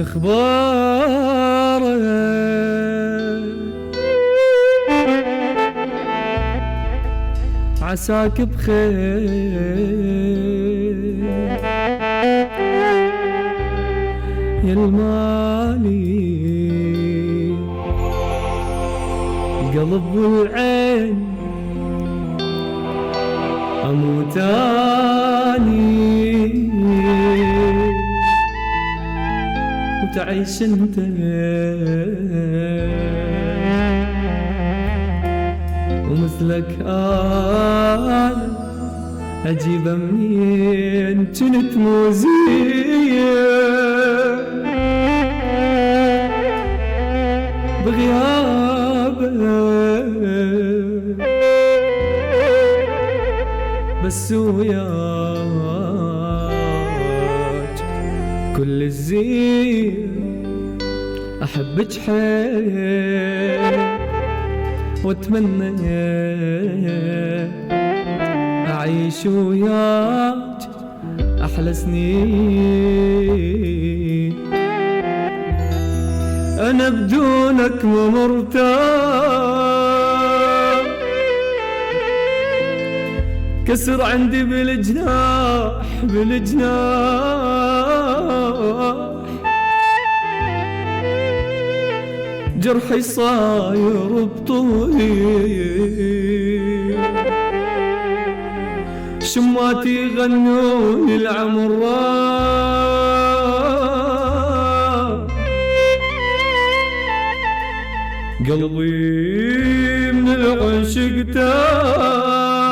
أخبارك عساك بخير يا المالي القلب والعين أموت أني وتعيش انت ومثلك أنا أجيب منين جنت موزية بغيابك بس وياك كل الزين أحبك حيل واتمنى أعيش وياك أحلى سنين. أنا بدونك ما مرتاح كسر عندي بالجناح جرحي صاير بطولي شماتي غنوني العمر قلبي من العشق تاب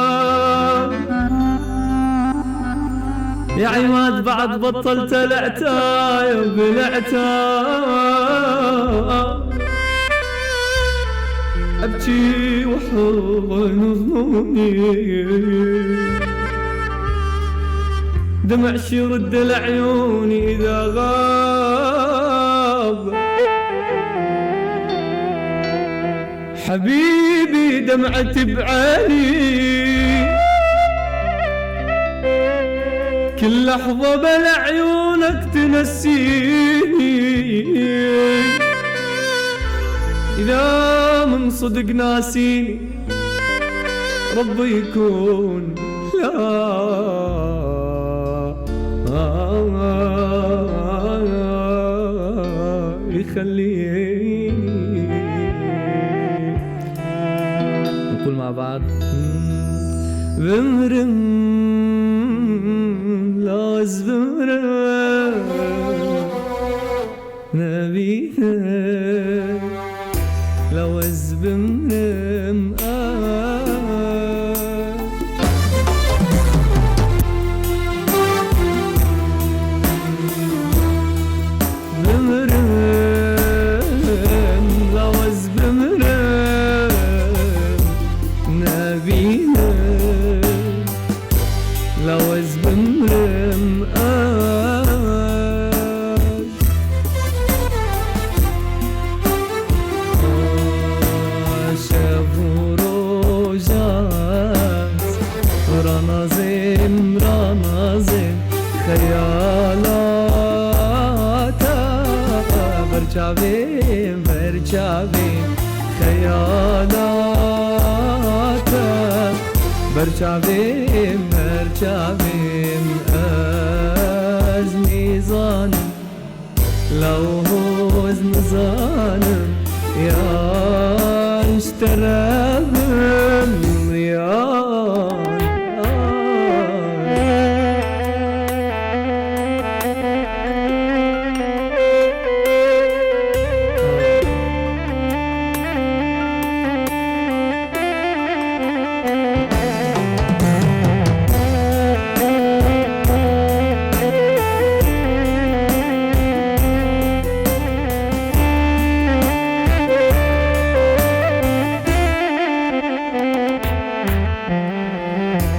يا عماد بعد بطلت العتايب أبكي وحضن ظنوني دمع يرد العيون إذا غاب حبيبي دمعة بعيني كل لحظة بلا عيونك تنسيني إذا من صدق ناسيني ربي يكون يخليني. نقول مع بعض بمرم لاز بمرم نبيها لوز بمرم لوز بمرم شافوا روجات رنازم خيالات برجعبين خيالات برجعبين أزمي ظانم لو هوزن ظانم يا اشترى بالريان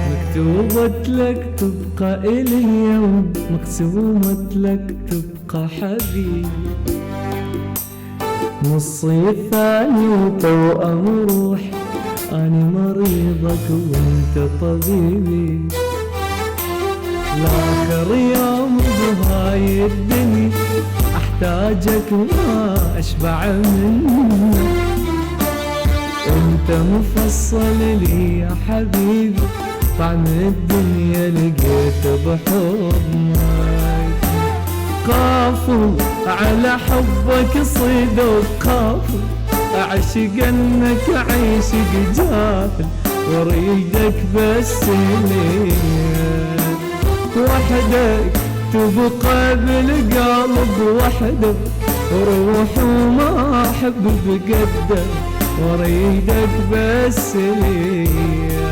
مكتوبة لك تبقى إلي يوم مقسومة لك تبقى حبيب نصي الثاني وتوأم روحي أنا مريضك وانت طبيبي لآخر يوم بهاي الدنيا محتاجك ما أشبع منك. انت مفصل لي يا حبيبي، طعم الدنيا لقيته بحضنك. قافل على حبك صيدك قافل، أعشق انك عيشك جافل، واريدك بس لي وحدك تبقى بالقلب وحدك، روح وما احب بقدك، واريدك بس ليا